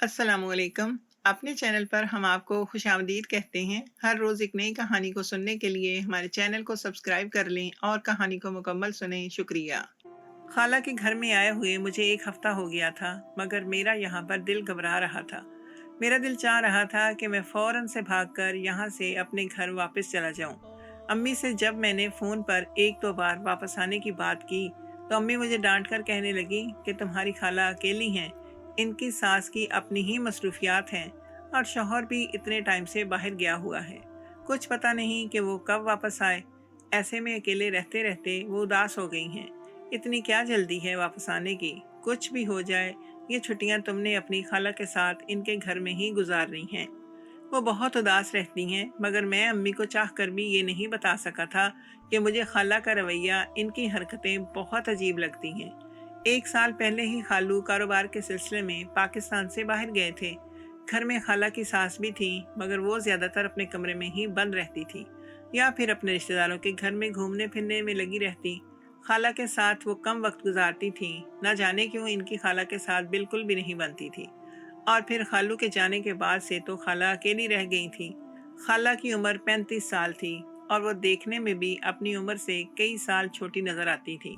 अस्सलामुअलैकुम। अपने चैनल पर हम आपको खुशामदीद कहते हैं। हर रोज़ एक नई कहानी को सुनने के लिए हमारे चैनल को सब्सक्राइब कर लें और कहानी को मुकम्मल सुनें। शुक्रिया। खाला के घर में आए हुए मुझे एक हफ्ता हो गया था, मगर मेरा यहाँ पर दिल घबरा रहा था। मेरा दिल चाह रहा था कि मैं फ़ौरन से भागकर यहाँ से अपने घर वापस चला जाऊँ। अम्मी से जब मैंने फ़ोन पर एक दो बार वापस आने की बात की, तो अम्मी मुझे डांट कर कहने लगी कि तुम्हारी खाला अकेली हैं, इनकी सास की अपनी ही मसरूफियात हैं और शौहर भी इतने टाइम से बाहर गया हुआ है। कुछ पता नहीं कि वो कब वापस आए। ऐसे में अकेले रहते रहते वो उदास हो गई हैं। इतनी क्या जल्दी है वापस आने की? कुछ भी हो जाए, ये छुट्टियां तुमने अपनी खाला के साथ इनके घर में ही गुजारनी हैं। वो बहुत उदास रहती हैं, मगर मैं अम्मी को चाह कर भी ये नहीं बता सका था कि मुझे खाला का रवैया, इनकी हरकतें बहुत अजीब लगती हैं। एक साल पहले ही खालू कारोबार के सिलसिले में पाकिस्तान से बाहर गए थे। घर में खाला की सास भी थी, मगर वो ज़्यादातर अपने कमरे में ही बंद रहती थी या फिर अपने रिश्तेदारों के घर में घूमने फिरने में लगी रहती। खाला के साथ वो कम वक्त गुजारती थी। न जाने क्यों इनकी खाला के साथ बिल्कुल भी नहीं बनती थी। और फिर खालू के जाने के बाद से तो खाला अकेली रह गई थी। खाला की उम्र 35 साल थी और वो देखने में भी अपनी उम्र से कई साल छोटी नजर आती थी,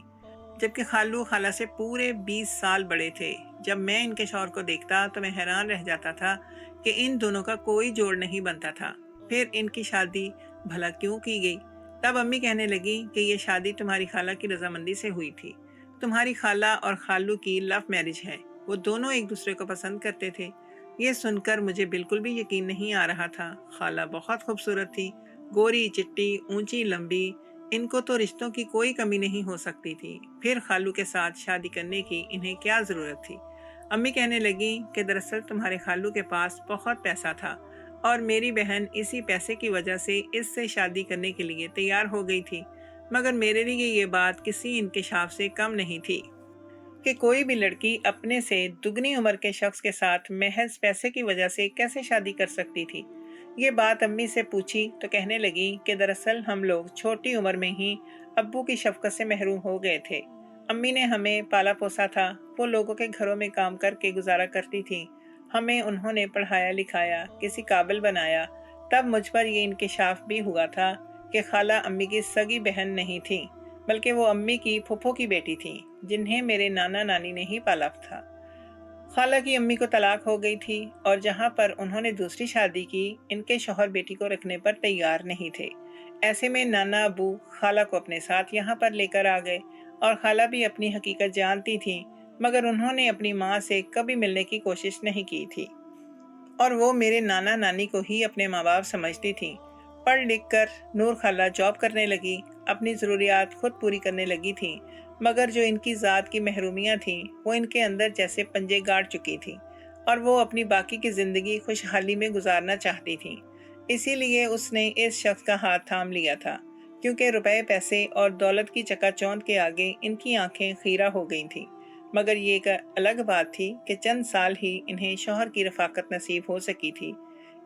जबकि खालू खाला से पूरे 20 साल बड़े थे। जब मैं इनके शौहर को देखता तो मैं हैरान रह जाता था कि इन दोनों का कोई जोड़ नहीं बनता था। फिर इनकी शादी भला क्यों की गई? तब अम्मी कहने लगी कि ये शादी तुम्हारी खाला की रजामंदी से हुई थी। तुम्हारी खाला और खालू की लव मैरिज है। वो दोनों एक दूसरे को पसंद करते थे। ये सुनकर मुझे बिल्कुल भी यकीन नहीं आ रहा था। खाला बहुत खूबसूरत थी, गोरी चिट्टी, ऊंची लंबी। इनको तो रिश्तों की कोई कमी नहीं हो सकती थी। फिर खालू के साथ शादी करने की इन्हें क्या ज़रूरत थी? अम्मी कहने लगी कि दरअसल तुम्हारे खालू के पास बहुत पैसा था और मेरी बहन इसी पैसे की वजह से इससे शादी करने के लिए तैयार हो गई थी। मगर मेरे लिए ये बात किसी इंकशाफ से कम नहीं थी कि कोई भी लड़की अपने से दुगनी उम्र के शख्स के साथ महज पैसे की वजह से कैसे शादी कर सकती थी। ये बात अम्मी से पूछी तो कहने लगी कि दरअसल हम लोग छोटी उम्र में ही अब्बू की शफकत से महरूम हो गए थे। अम्मी ने हमें पाला पोसा था। वो लोगों के घरों में काम करके गुजारा करती थी। हमें उन्होंने पढ़ाया लिखाया, किसी काबिल बनाया। तब मुझ पर यह इंकिशाफ भी हुआ था कि खाला अम्मी की सगी बहन नहीं थी, बल्कि वो अम्मी की फूफो की बेटी थी, जिन्हें मेरे नाना नानी ने ही पाला था। खाला की अम्मी को तलाक हो गई थी और जहाँ पर उन्होंने दूसरी शादी की, इनके शौहर बेटी को रखने पर तैयार नहीं थे। ऐसे में नाना अबू खाला को अपने साथ यहाँ पर लेकर आ गए और खाला भी अपनी हकीकत जानती थी, मगर उन्होंने अपनी माँ से कभी मिलने की कोशिश नहीं की थी और वो मेरे नाना नानी को ही अपने माँ बाप समझती थी। पढ़ लिख कर नूर खाला जॉब करने लगी, अपनी ज़रूरियात खुद पूरी करने लगी थी, मगर जो इनकी ज़ात की महरूमियाँ थीं वो इनके अंदर जैसे पंजे गाड़ चुकी थी और वो अपनी बाकी की ज़िंदगी खुशहाली में गुजारना चाहती थी। इसीलिए उसने इस शख्स का हाथ थाम लिया था, क्योंकि रुपए पैसे और दौलत की चकाचौंध के आगे इनकी आंखें खीरा हो गई थीं। मगर ये एक अलग बात थी कि चंद साल ही इन्हें शौहर की रफाकत नसीब हो सकी थी।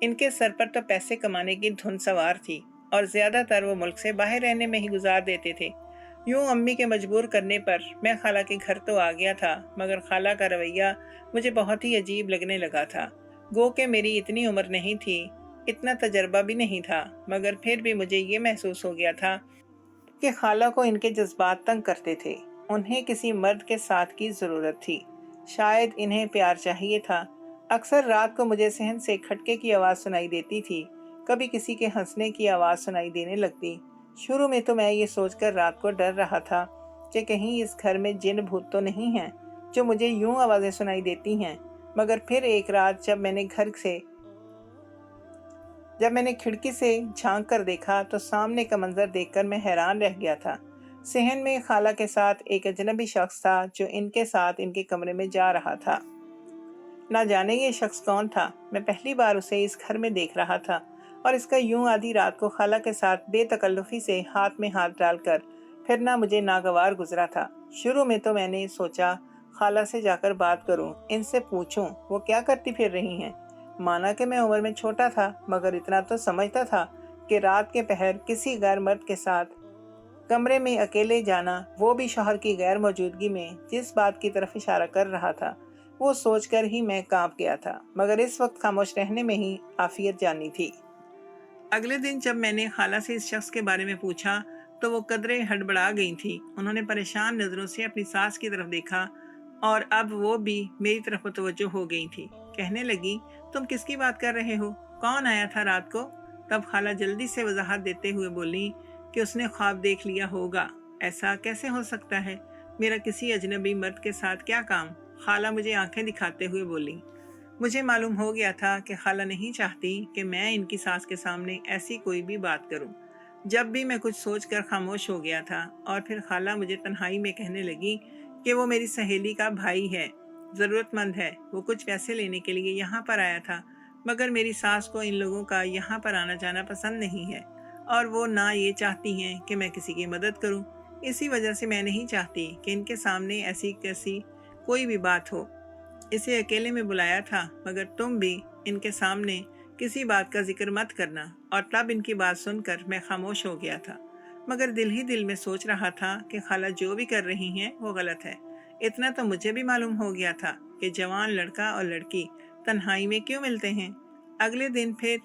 इनके सर पर तो पैसे कमाने की धुन सवार थी और ज़्यादातर वो मुल्क से बाहर रहने में ही गुजार देते थे। यूं अम्मी के मजबूर करने पर मैं खाला के घर तो आ गया था, मगर खाला का रवैया मुझे बहुत ही अजीब लगने लगा था। गो के मेरी इतनी उम्र नहीं थी, इतना तजर्बा भी नहीं था, मगर फिर भी मुझे ये महसूस हो गया था कि खाला को इनके जज्बात तंग करते थे। उन्हें किसी मर्द के साथ की ज़रूरत थी। शायद इन्हें प्यार चाहिए था। अक्सर रात को मुझे सहन से खटके की आवाज़ सुनाई देती थी, कभी किसी के हंसने की आवाज़ सुनाई देने लगती। शुरू में तो मैं ये सोचकर रात को डर रहा था कि कहीं इस घर में जिन भूत तो नहीं हैं जो मुझे यूं आवाज़ें सुनाई देती हैं। मगर फिर एक रात जब मैंने खिड़की से झांक कर देखा तो सामने का मंजर देखकर मैं हैरान रह गया था। सहन में खाला के साथ एक अजनबी शख्स था जो इनके साथ इनके कमरे में जा रहा था। ना जाने ये शख्स कौन था। मैं पहली बार उसे इस घर में देख रहा था और इसका यूं आधी रात को खाला के साथ बेतकल्लुफी से हाथ में हाथ डालकर फिरना मुझे नागवार गुजरा था। शुरू में तो मैंने सोचा खाला से जाकर बात करूं, इनसे पूछूं वो क्या करती फिर रही हैं। माना कि मैं उम्र में छोटा था, मगर इतना तो समझता था कि रात के पहर किसी गैर मर्द के साथ कमरे में अकेले जाना, वो भी शौहर की गैर मौजूदगी में, जिस बात की तरफ इशारा कर रहा था। वो सोचकर ही मैं कांप गया था, मगर इस वक्त खामोश रहने में ही आफियत जानी थी। अगले दिन जब मैंने खाला से इस शख्स के बारे में पूछा तो वो कदरे हड़बड़ा गई थी। उन्होंने परेशान नजरों से अपनी सास की तरफ देखा और अब वो भी मेरी तरफ मुतवज्जो हो गई थी। कहने लगी, तुम किसकी बात कर रहे हो? कौन आया था रात को? तब खाला जल्दी से वजाहत देते हुए बोली कि उसने ख्वाब देख लिया होगा। ऐसा कैसे हो सकता है? मेरा किसी अजनबी मर्द के साथ क्या काम? खाला मुझे आंखें दिखाते हुए बोली। मुझे मालूम हो गया था कि खाला नहीं चाहती कि मैं इनकी सास के सामने ऐसी कोई भी बात करूं। जब भी मैं कुछ सोचकर खामोश हो गया था और फिर खाला मुझे तन्हाई में कहने लगी कि वो मेरी सहेली का भाई है, ज़रूरतमंद है, वो कुछ पैसे लेने के लिए यहाँ पर आया था, मगर मेरी सास को इन लोगों का यहाँ पर आना जाना पसंद नहीं है और वो ना ये चाहती हैं कि मैं किसी की मदद करूँ। इसी वजह से मैं नहीं चाहती कि इनके सामने ऐसी कैसी कोई भी बात हो। इसे अकेले में बुलाया था, मगर तुम भी इनके सामने किसी बात का जिक्र मत करना। और तब इनकी बात सुनकर मैं खामोश हो गया था, मगर दिल ही दिल में सोच रहा था कि खाला जो भी कर रही हैं वो गलत है। इतना तो मुझे भी मालूम हो गया था कि जवान लड़का और लड़की तन्हाई में क्यों मिलते हैं। अगले दिन फिर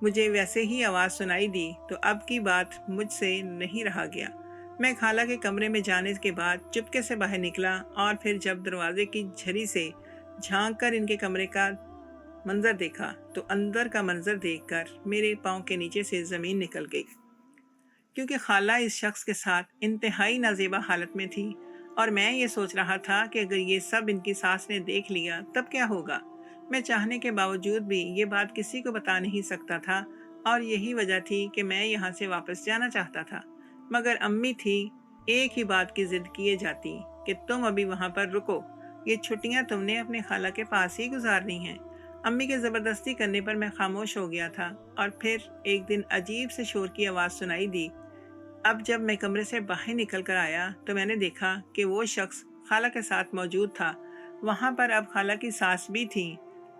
मुझे वैसे ही आवाज़ सुनाई दी तो अब की बात मुझसे नहीं रहा गया। मैं खाला के कमरे में जाने के बाद चुपके से बाहर निकला और फिर जब दरवाजे की झरी से झांक कर इनके कमरे का मंजर देखा तो अंदर का मंजर देखकर मेरे पाँव के नीचे से ज़मीन निकल गई, क्योंकि खाला इस शख्स के साथ इंतहाई नाजेबा हालत में थी और मैं ये सोच रहा था कि अगर ये सब इनकी सास ने देख लिया तब क्या होगा। मैं चाहने के बावजूद भी ये बात किसी को बता नहीं सकता था और यही वजह थी कि मैं यहाँ से वापस जाना चाहता था, मगर अम्मी थी एक ही बात की जिद किए जाती कि तुम अभी वहाँ पर रुको, ये छुट्टियाँ तुमने अपने खाला के पास ही गुजारनी हैं। अम्मी के ज़बरदस्ती करने पर मैं खामोश हो गया था और फिर एक दिन अजीब से शोर की आवाज़ सुनाई दी। अब जब मैं कमरे से बाहर निकल कर आया तो मैंने देखा कि वो शख्स खाला के साथ मौजूद था। वहाँ पर अब खाला की सास भी थी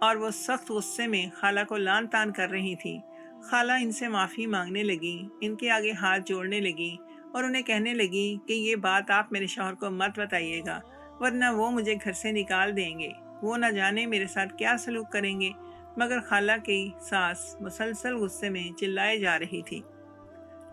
और वो सख्त गुस्से में खाला को लान तान कर रही थी। खाला इनसे माफ़ी मांगने लगी, इनके आगे हाथ जोड़ने लगी और उन्हें कहने लगी कि ये बात आप मेरे शौहर को मत बताइएगा, वरना वो मुझे घर से निकाल देंगे। वो न जाने मेरे साथ क्या सलूक करेंगे। मगर खाला की सास मुसलसल गुस्से में चिल्लाए जा रही थी।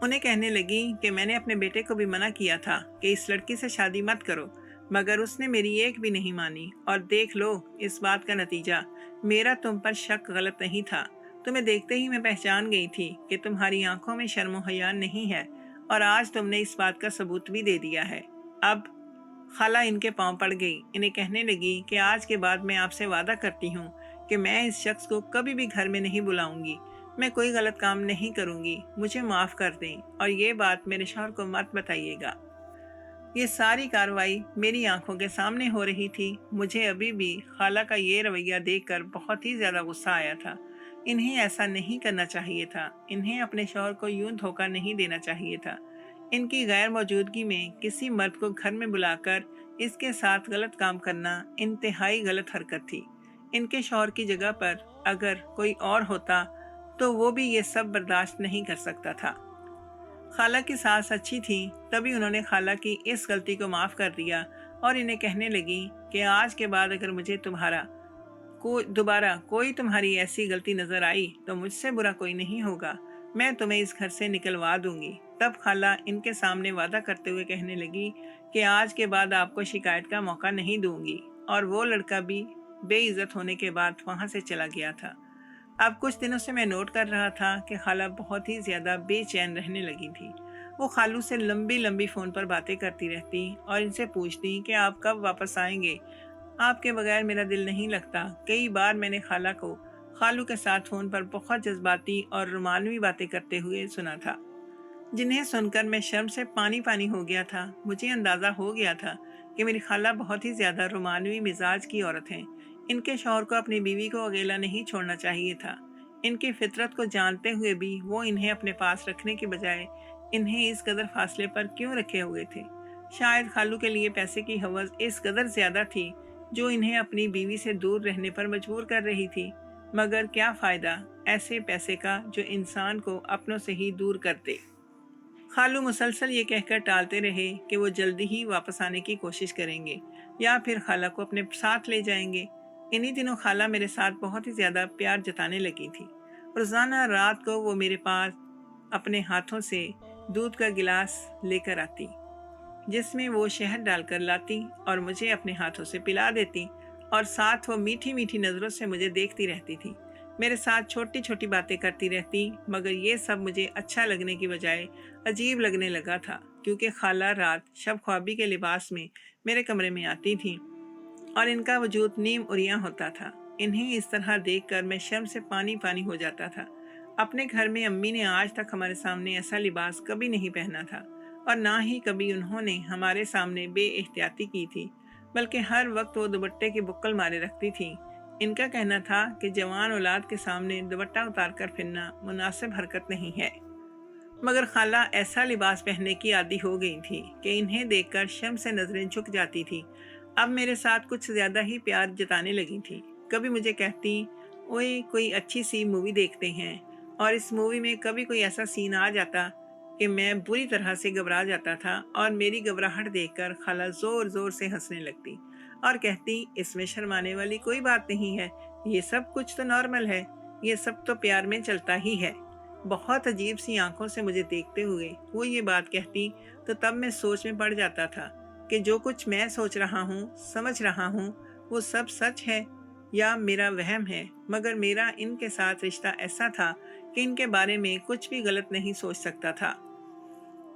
उन्हें कहने लगी कि मैंने अपने बेटे को भी मना किया था कि इस लड़की से शादी मत करो, मगर उसने मेरी एक भी नहीं मानी। और देख लो इस बात का नतीजा, मेरा तुम पर शक गलत नहीं था। तुम्हें देखते ही मैं पहचान गई थी कि तुम्हारी आंखों में शर्म हया नहीं है और आज तुमने इस बात का सबूत भी दे दिया है। अब खाला इनके पांव पड़ गई। इन्हें कहने लगी कि आज के बाद मैं आपसे वादा करती हूँ कि मैं इस शख्स को कभी भी घर में नहीं बुलाऊंगी, मैं कोई गलत काम नहीं करूंगी, मुझे माफ़ कर दें और ये बात मेरे शौहर को मत बताइएगा। ये सारी कार्रवाई मेरी आंखों के सामने हो रही थी। मुझे अभी भी खाला का ये रवैया देखकर बहुत ही ज़्यादा गुस्सा आया था। इन्हें ऐसा नहीं करना चाहिए था, इन्हें अपने शौहर को यूं धोखा नहीं देना चाहिए था। इनकी गैर मौजूदगी में किसी मर्द को घर में बुलाकर इसके साथ गलत काम करना इंतहाई गलत हरकत थी। इनके शौहर की जगह पर अगर कोई और होता तो वो भी ये सब बर्दाश्त नहीं कर सकता था। खाला की सास अच्छी थी, तभी उन्होंने खाला की इस गलती को माफ़ कर दिया और इन्हें कहने लगी कि आज के बाद अगर मुझे दोबारा कोई तुम्हारी ऐसी गलती नज़र आई तो मुझसे बुरा कोई नहीं होगा, मैं तुम्हें इस घर से निकलवा दूंगी। तब खाला इनके सामने वादा करते हुए कहने लगी कि आज के बाद आपको शिकायत का मौका नहीं दूंगी और वो लड़का भी बेइज्जत होने के बाद वहाँ से चला गया था। अब कुछ दिनों से मैं नोट कर रहा था कि खाला बहुत ही ज़्यादा बेचैन रहने लगी थी। वो खालू से लंबी लंबी फ़ोन पर बातें करती रहती और इनसे पूछती कि आप कब वापस आएंगे, आपके बगैर मेरा दिल नहीं लगता। कई बार मैंने खाला को खालू के साथ फ़ोन पर बहुत जज्बाती और रोमानवी बातें करते हुए सुना था, जिन्हें सुनकर मैं शर्म से पानी पानी हो गया था। मुझे अंदाज़ा हो गया था कि मेरी खाला बहुत ही ज़्यादा रोमानवी मिजाज की औरत हैं। इनके शौहर को अपनी बीवी को अकेला नहीं छोड़ना चाहिए था। इनकी फितरत को जानते हुए भी वो इन्हें अपने पास रखने के बजाय इन्हें इस कदर फासले पर क्यों रखे हुए थे। शायद खालू के लिए पैसे की हवस इस कदर ज़्यादा थी जो इन्हें अपनी बीवी से दूर रहने पर मजबूर कर रही थी। मगर क्या फ़ायदा ऐसे पैसे का जो इंसान को अपनों से ही दूर कर दे। खालू मुसलसल ये कहकर टालते रहे कि वो जल्दी ही वापस आने की कोशिश करेंगे, या फिर खाला को अपने साथ ले जाएंगे। इन्हीं दिनों खाला मेरे साथ बहुत ही ज़्यादा प्यार जताने लगी थी। रोज़ाना रात को वो मेरे पास अपने हाथों से दूध का गिलास लेकर आती, जिसमें वो शहद डालकर लाती और मुझे अपने हाथों से पिला देती, और साथ वो मीठी मीठी नज़रों से मुझे देखती रहती थी। मेरे साथ छोटी छोटी बातें करती रहती, मगर ये सब मुझे अच्छा लगने की बजाय अजीब लगने लगा था, क्योंकि खाला रात शब ख्वाबी के लिबास में मेरे कमरे में आती थी और इनका वजूद नीम उरिया होता था। इन्हें इस तरह देखकर मैं शर्म से पानी पानी हो जाता था। अपने घर में अम्मी ने आज तक हमारे सामने ऐसा लिबास कभी नहीं पहना था, और ना ही कभी उन्होंने हमारे सामने बेएहतियाती की थी, बल्कि हर वक्त वो दुपट्टे की बुक्कल मारे रखती थी। इनका कहना था कि जवान औलाद के सामने दुपट्टा उतार कर फिरना मुनासिब हरकत नहीं है, मगर खाला ऐसा लिबास पहनने की आदी हो गई थी कि इन्हें देखकर शर्म से नजरें झुक जाती थी। अब मेरे साथ कुछ ज्यादा ही प्यार जताने लगी थी। कभी मुझे कहती, ओए कोई अच्छी सी मूवी देखते हैं, और इस मूवी में कभी कोई ऐसा सीन आ जाता कि मैं बुरी तरह से घबरा जाता था, और मेरी घबराहट देखकर खाला जोर जोर से हंसने लगती और कहती, इसमें शर्माने वाली कोई बात नहीं है, ये सब कुछ तो नॉर्मल है, ये सब तो प्यार में चलता ही है। बहुत अजीब सी आंखों से मुझे देखते हुए वो ये बात कहती, तो तब मैं सोच में पड़ जाता था कि जो कुछ मैं सोच रहा हूँ, समझ रहा हूँ, वो सब सच है या मेरा वहम है। मगर मेरा इनके साथ रिश्ता ऐसा था कि इनके बारे में कुछ भी गलत नहीं सोच सकता था।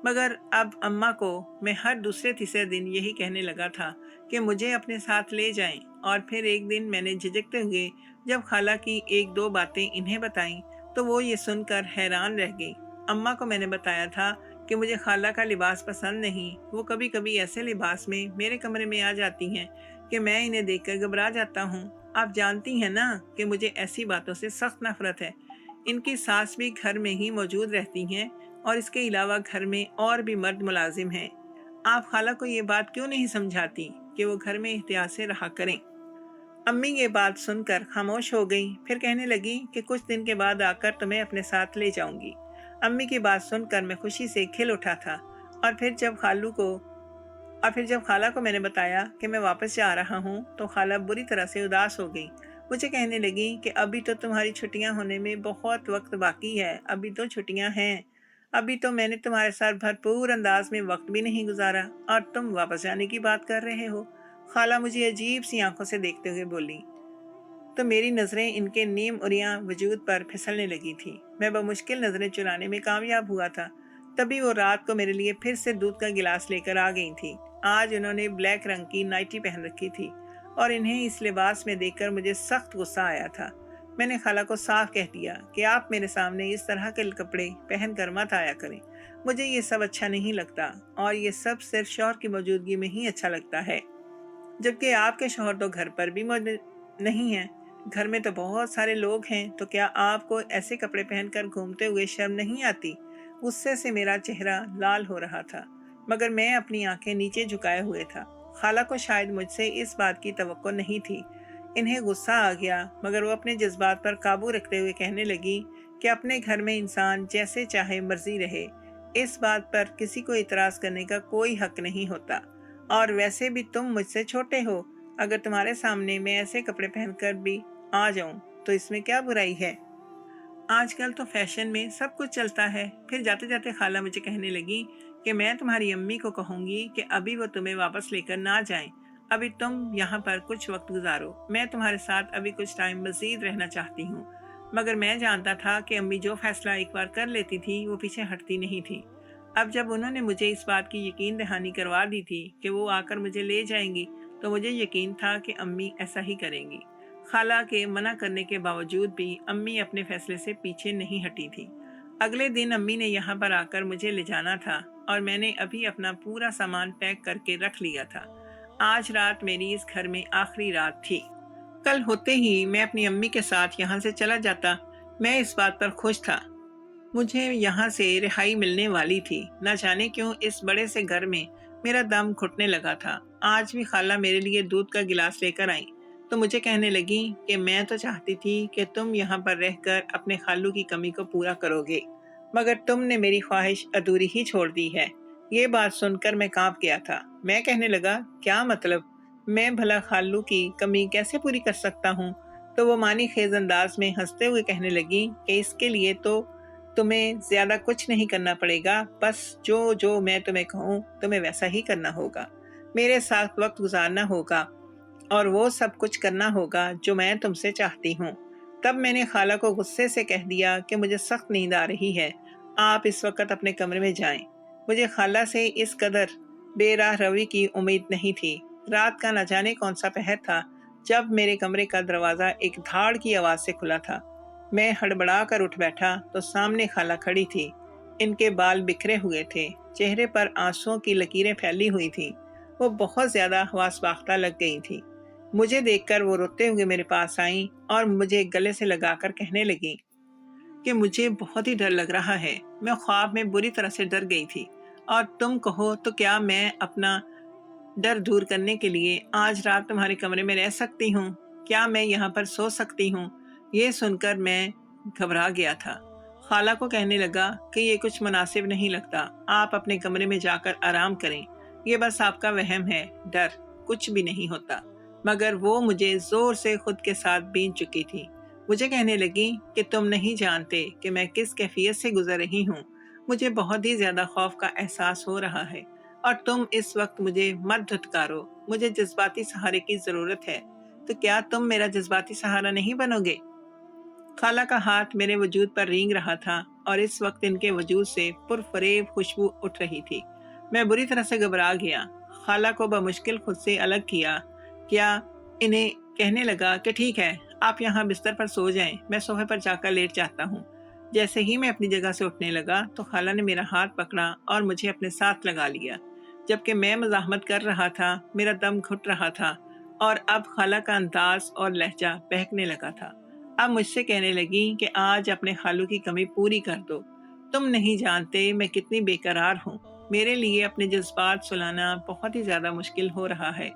मगर अब अम्मा को मैं हर दूसरे तीसरे दिन यही कहने लगा था कि मुझे अपने साथ ले जाएं, और फिर एक दिन मैंने झिझकते हुए जब खाला की एक दो बातें इन्हें बताईं, तो वो ये सुनकर हैरान रह गई। अम्मा को मैंने बताया था कि मुझे खाला का लिबास पसंद नहीं। वो कभी कभी ऐसे लिबास में मेरे कमरे में आ जाती हैं कि मैं इन्हें देखकर घबरा जाता हूँ। आप जानती हैं ना कि मुझे ऐसी बातों से सख्त नफरत है। इनकी सास भी घर में ही मौजूद रहती हैं, और इसके अलावा घर में और भी मर्द मुलाजिम हैं। आप खाला को ये बात क्यों नहीं समझाती कि वो घर में एहतियात से रहा करें। अम्मी ये बात सुनकर खामोश हो गई, फिर कहने लगी कि कुछ दिन के बाद आकर तुम्हें अपने साथ ले जाऊंगी। अम्मी की बात सुनकर मैं खुशी से खिल उठा था, और फिर जब खाला को मैंने बताया कि मैं वापस जा रहा हूँ, तो खाला बुरी तरह से उदास हो गई। मुझे कहने लगी कि अभी तो तुम्हारी छुट्टियां होने में बहुत वक्त बाकी है, अभी तो छुट्टियां हैं, अभी तो मैंने तुम्हारे साथ भरपूर अंदाज में वक्त भी नहीं गुजारा, और तुम वापस जाने की बात कर रहे हो। खाला मुझे अजीब सी आंखों से देखते हुए बोली, तो मेरी नजरें इनके नीम उरिया वजूद पर फिसलने लगी थी। मैं बमुश्किल नजरें चुराने में कामयाब हुआ था। तभी वो रात को मेरे लिए फिर से दूध का गिलास लेकर आ गई थी। आज उन्होंने ब्लैक रंग की नाइटी पहन रखी थी, और इन्हें इस लिबास में देखकर मुझे सख्त गुस्सा आया था। मैंने खाला को साफ कह दिया कि आप मेरे सामने इस तरह के कपड़े पहन कर मत आया करें। मुझे ये सब अच्छा नहीं लगता, और ये सब सिर्फ शौहर की मौजूदगी में ही अच्छा लगता है, जबकि आपके शौहर तो घर पर भी मौजूद नहीं है। घर में तो बहुत सारे लोग हैं, तो क्या आपको ऐसे कपड़े पहनकर घूमते हुए शर्म नहीं आती। गुस्से से मेरा चेहरा लाल हो रहा था, मगर मैं अपनी आंखें नीचे झुकाए हुए था। खाला को शायद मुझसे इस बात की तवक्को नहीं थी। इन्हें गुस्सा आ गया, मगर वो अपने जज्बात पर काबू रखते हुए कहने लगी कि अपने घर में इंसान जैसे चाहे मर्जी रहे, इस बात पर किसी को इतराज करने का कोई हक नहीं होता। और वैसे भी तुम मुझसे छोटे हो, अगर तुम्हारे सामने मैं ऐसे कपड़े पहनकर भी आ जाऊं तो इसमें क्या बुराई है। आजकल तो फैशन में सब कुछ चलता है। फिर जाते जाते खाला मुझे कहने लगी कि मैं तुम्हारी अम्मी को कहूंगी कि अभी वो तुम्हें वापस लेकर ना जाएं। अभी तुम यहाँ पर कुछ वक्त गुजारो, मैं तुम्हारे साथ अभी कुछ टाइम मजीद रहना चाहती हूँ। मगर मैं जानता था कि अम्मी जो फैसला एक बार कर लेती थी वो पीछे हटती नहीं थी। अब जब उन्होंने मुझे इस बात की यकीन दहानी करवा दी थी कि वो आकर मुझे ले जाएंगी, तो मुझे यकीन था कि अम्मी ऐसा ही करेंगी। खाला के मना करने के बावजूद भी अम्मी अपने फैसले से पीछे नहीं हटी थी। अगले दिन अम्मी ने यहाँ पर आकर मुझे ले जाना था, और मैंने अभी अपना पूरा सामान पैक करके रख लिया था। आज रात मेरी इस घर में आखिरी रात थी। कल होते ही मैं अपनी अम्मी के साथ यहाँ से चला जाता। मैं इस बात पर खुश था। मुझे यहाँ से रिहाई मिलने वाली थी। न जाने क्यों इस बड़े से घर में मेरा दम घुटने लगा था। आज भी खाला मेरे लिए दूध का गिलास लेकर आई, तो मुझे कहने लगी कि मैं तो चाहती थी कि तुम यहाँ पर रहकर अपने खालू की कमी को पूरा करोगे, मगर तुमने मेरी ख्वाहिश अधूरी ही छोड़ दी है। ये बात सुनकर मैं कांप गया था। मैं कहने लगा, क्या मतलब? मैं भला खालू की कमी कैसे पूरी कर सकता हूँ? तो वो मानी खेज अंदाज में हंसते हुए कहने लगी कि इसके लिए तो तुम्हें ज्यादा कुछ नहीं करना पड़ेगा, बस जो जो मैं तुम्हें कहूँ तुम्हें वैसा ही करना होगा। मेरे साथ वक्त गुजारना होगा और वो सब कुछ करना होगा जो मैं तुमसे चाहती हूँ। तब मैंने खाला को गुस्से से कह दिया कि मुझे सख्त नींद आ रही है, आप इस वक्त अपने कमरे में जाएं। मुझे खाला से इस कदर बेराह रवि की उम्मीद नहीं थी। रात का न जाने कौन सा पहर था जब मेरे कमरे का दरवाज़ा एक धाड़ की आवाज़ से खुला था। मैं हड़बड़ा कर उठ बैठा तो सामने खाला खड़ी थी। इनके बाल बिखरे हुए थे, चेहरे पर आंसुओं की लकीरें फैली हुई थीं। वो बहुत ज़्यादा हवास बाख्ता लग गई थी। मुझे देखकर वो रोते हुए मेरे पास आईं और मुझे गले से लगाकर कहने लगी कि मुझे बहुत ही डर लग रहा है। मैं ख्वाब में बुरी तरह से डर गई थी और तुम कहो तो क्या मैं अपना डर दूर करने के लिए आज रात तुम्हारे कमरे में रह सकती हूँ? क्या मैं यहाँ पर सो सकती हूँ? ये सुनकर मैं घबरा गया था। खाला को कहने लगा कि ये कुछ मुनासिब नहीं लगता, आप अपने कमरे में जाकर आराम करें। ये बस आपका वहम है, डर कुछ भी नहीं होता। मगर वो मुझे जोर से खुद के साथ बीन चुकी थी। मुझे कहने लगी कि तुम नहीं जानते कि मैं किस कैफियत से गुजर रही हूँ। मुझे बहुत ही ज्यादा खौफ का एहसास हो रहा है और तुम इस वक्त मुझे मत धुतकारो। मुझे जज्बाती सहारे की जरूरत है, तो क्या तुम मेरा जज्बाती सहारा नहीं बनोगे? खाला का हाथ मेरे वजूद पर रेंग रहा था और इस वक्त इनके वजूद से पुरफरेब खुशबू उठ रही थी। मैं बुरी तरह से घबरा गया। खाला को बमुश्किल खुद से अलग किया क्या इन्हें कहने लगा कि ठीक है, आप यहाँ बिस्तर पर सो जाएं, मैं सोफे पर जाकर लेट जाता हूँ। जैसे ही मैं अपनी जगह से उठने लगा तो खाला ने मेरा हाथ पकड़ा और मुझे अपने साथ लगा लिया। जबकि मैं मज़ाहमत कर रहा था, मेरा दम घुट रहा था और अब खाला का अंदाज और लहजा बहकने लगा था। अब मुझसे कहने लगी कि आज अपने खालू की कमी पूरी कर दो। तुम नहीं जानते मैं कितनी बेकरार हूँ। मेरे लिए अपने जज्बात सुलाना बहुत ही ज़्यादा मुश्किल हो रहा है।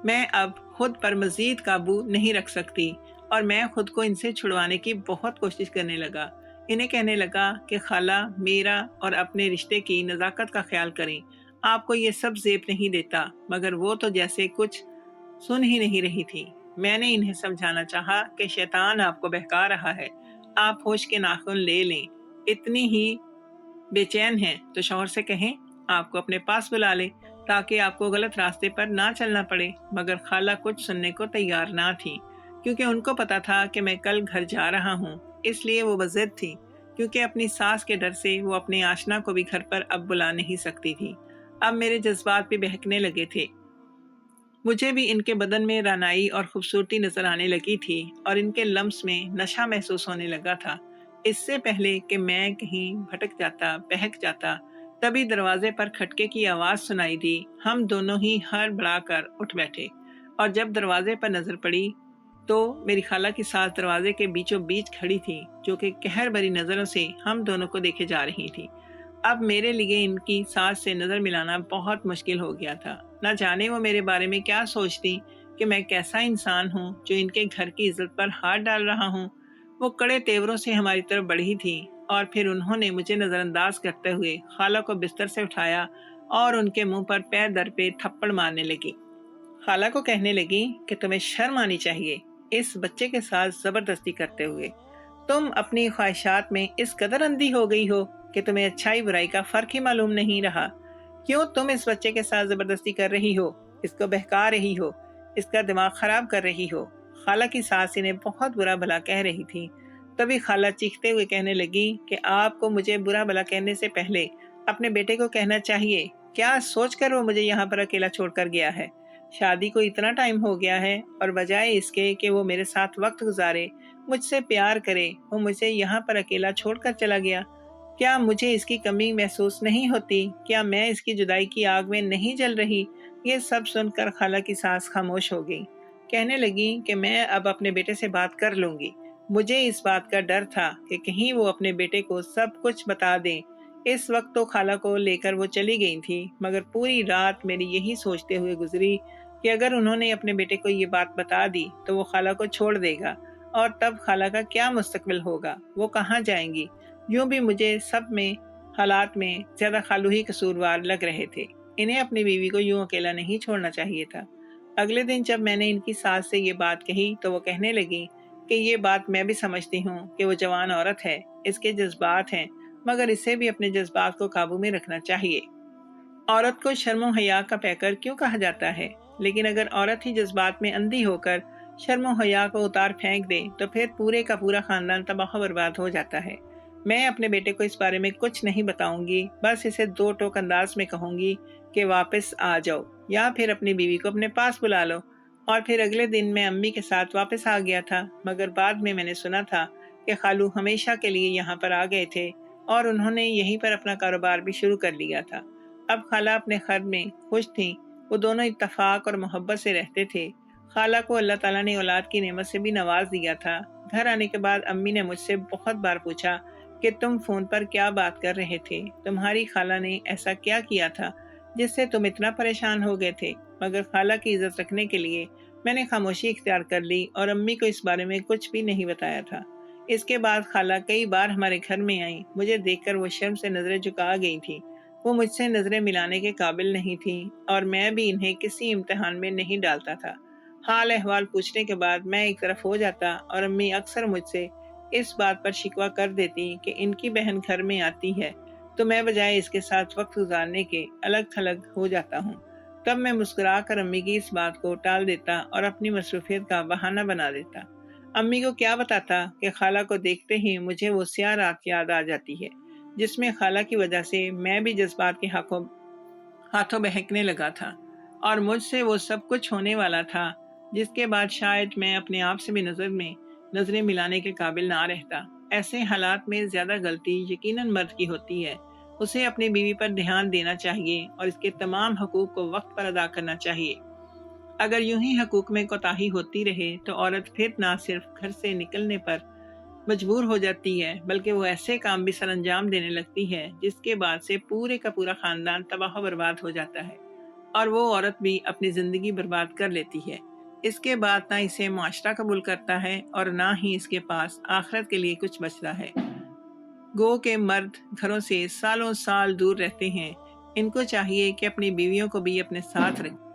मैं अब खुद पर मजीद काबू नहीं रख सकती और मैं खुद को इनसे छुड़वाने की बहुत कोशिश करने लगा। इन्हें कहने लगा कि खाला मेरा और अपने रिश्ते की नज़ाकत का ख्याल करें, आपको ये सब जेब नहीं देता। मगर वो तो जैसे कुछ सुन ही नहीं रही थी। मैंने इन्हें समझाना चाहा कि शैतान आपको बहका रहा है, आप होश के नाखून ले लें। इतनी ही बेचैन हैं तो शौहर से कहें आपको अपने पास बुला ले ताकि आपको गलत रास्ते पर ना चलना पड़े। मगर खाला कुछ सुनने को तैयार ना थी, क्योंकि उनको पता था कि मैं कल घर जा रहा हूँ। इसलिए वो बज़िद थी, क्योंकि अपनी सास के डर से वो अपने आशना को भी घर पर अब बुला नहीं सकती थी। अब मेरे जज्बात भी बहकने लगे थे। मुझे भी इनके बदन में रानाई और खूबसूरती नजर आने लगी थी और इनके लम्स में नशा महसूस होने लगा था। इससे पहले कि मैं कहीं भटक जाता, बहक जाता, तभी दरवाजे पर खटके की आवाज़ सुनाई दी। हम दोनों ही हड़बड़ा कर उठ बैठे और जब दरवाजे पर नजर पड़ी तो मेरी खाला की सास दरवाजे के बीचों बीच खड़ी थी, जो कि कहर भरी नज़रों से हम दोनों को देखे जा रही थी। अब मेरे लिए इनकी सास से नज़र मिलाना बहुत मुश्किल हो गया था। न जाने वो मेरे बारे में क्या सोचती कि मैं कैसा इंसान हूँ जो इनके घर की इज्जत पर हाथ डाल रहा हूँ। वो कड़े तेवरों से हमारी तरफ बढ़ी थी और फिर उन्होंने मुझे नज़रअंदाज करते हुए खाला को बिस्तर से उठाया और उनके मुंह पर पैर दर पे थप्पड़ मारने लगी। खाला को कहने लगी कि तुम्हें शर्म आनी चाहिए इस बच्चे के साथ जबरदस्ती करते हुए। तुम अपनी ख्वाहिशात में इस कदर अंधी हो गई हो कि तुम्हें अच्छाई बुराई का फर्क ही मालूम नहीं रहा। क्यों तुम इस बच्चे के साथ जबरदस्ती कर रही हो, इसको बहका रही हो, इसका दिमाग खराब कर रही हो। खाला की सास इन्हें बहुत बुरा भला कह रही थी। तभी खाला चीखते हुए कहने लगी कि आपको मुझे बुरा भला कहने से पहले अपने बेटे को कहना चाहिए। क्या सोचकर वो मुझे यहाँ पर अकेला छोड़कर गया है? शादी को इतना टाइम हो गया है और बजाय इसके कि वो मेरे साथ वक्त गुजारे, मुझसे प्यार करे, वो मुझे यहाँ पर अकेला छोड़कर चला गया। क्या मुझे इसकी कमी महसूस नहीं होती? क्या मैं इसकी जुदाई की आग में नहीं जल रही? ये सब सुनकर खाला की सास खामोश हो गई। कहने लगी कि मैं अब अपने बेटे से बात कर लूंगी। मुझे इस बात का डर था कि कहीं वो अपने बेटे को सब कुछ बता दें। इस वक्त तो खाला को लेकर वो चली गई थी, मगर पूरी रात मेरी यही सोचते हुए गुजरी कि अगर उन्होंने अपने बेटे को ये बात बता दी तो वो खाला को छोड़ देगा और तब खाला का क्या मुस्तकबिल होगा, वो कहाँ जाएंगी। यूं भी मुझे सब में हालात में ज्यादा खालू ही कसूरवार लग रहे थे। इन्हें अपनी बीवी को यूं अकेला नहीं छोड़ना चाहिए था। अगले दिन जब मैंने इनकी सास से ये बात कही तो वो कहने लगी कि ये बात मैं भी समझती हूँ कि वो जवान औरत है, इसके जज्बात हैं, मगर इसे भी अपने जज्बात को काबू में रखना चाहिए। औरत को शर्मो हया का पैकर क्यों कहा जाता है? लेकिन अगर औरत ही जज्बात में अंधी होकर शर्मो हया को उतार फेंक दे तो फिर पूरे का पूरा खानदान तबाह बर्बाद हो जाता है। मैं अपने बेटे को इस बारे में कुछ नहीं बताऊंगी, बस इसे दो टोक अंदाज में कहूंगी कि वापस आ जाओ या फिर अपनी बीवी को अपने पास बुला लो। और फिर अगले दिन मैं अम्मी के साथ वापस आ गया था, मगर बाद में मैंने सुना था कि खालू हमेशा के लिए यहाँ पर आ गए थे और उन्होंने यहीं पर अपना कारोबार भी शुरू कर लिया था। अब खाला अपने घर में खुश थीं। वो दोनों इत्तफाक और मोहब्बत से रहते थे। खाला को अल्लाह ताला ने औलाद की नेमत से भी नवाज दिया था। घर आने के बाद अम्मी ने मुझसे बहुत बार पूछा कि तुम फोन पर क्या बात कर रहे थे, तुम्हारी खाला ने ऐसा क्या किया था जिससे तुम इतना परेशान हो गए थे। मगर खाला की इज्जत रखने के लिए मैंने खामोशी इख्तियार कर ली और अम्मी को इस बारे में कुछ भी नहीं बताया था। इसके बाद खाला कई बार हमारे घर में आई। मुझे देखकर वो शर्म से नजरें झुका गई थी। वो मुझसे नजरें मिलाने के काबिल नहीं थी और मैं भी इन्हें किसी इम्तिहान में नहीं डालता था। हाल अहवाल पूछने के बाद मैं एक तरफ हो जाता और अम्मी अक्सर मुझसे इस बात पर शिकवा कर देती कि इनकी बहन घर में आती है तो मैं बजाय इसके साथ वक्त गुजारने के अलग थलग हो जाता हूँ। तब मैं मुस्कुरा कर अम्मी की इस बात को टाल देता और अपनी मसरूफियत का बहाना बना देता। अम्मी को क्या बताता कि खाला को देखते ही मुझे वो स्याह रात याद आ जाती है जिसमें खाला की वजह से मैं भी जज्बात के हाथों बहकने लगा था और मुझसे वो सब कुछ होने वाला था जिसके बाद शायद मैं अपने आप से भी नजरें मिलाने के काबिल ना रहता। ऐसे हालात में ज्यादा गलती यकीनन मर्द की होती है। उसे अपनी बीवी पर ध्यान देना चाहिए और इसके तमाम हकूक को वक्त पर अदा करना चाहिए। अगर यूं ही हकूक में कोताही होती रहे तो औरत फिर ना सिर्फ घर से निकलने पर मजबूर हो जाती है बल्कि वो ऐसे काम भी सर अंजाम देने लगती है जिसके बाद से पूरे का पूरा खानदान तबाह बर्बाद हो जाता है और वो औरत भी अपनी जिंदगी बर्बाद कर लेती है। इसके बाद ना इसे मुआशरा कबूल करता है और ना ही इसके पास आखिरत के लिए कुछ बचता है। गो के मर्द घरों से सालों साल दूर रहते हैं। इनको चाहिए कि अपनी बीवियों को भी अपने साथ रखें।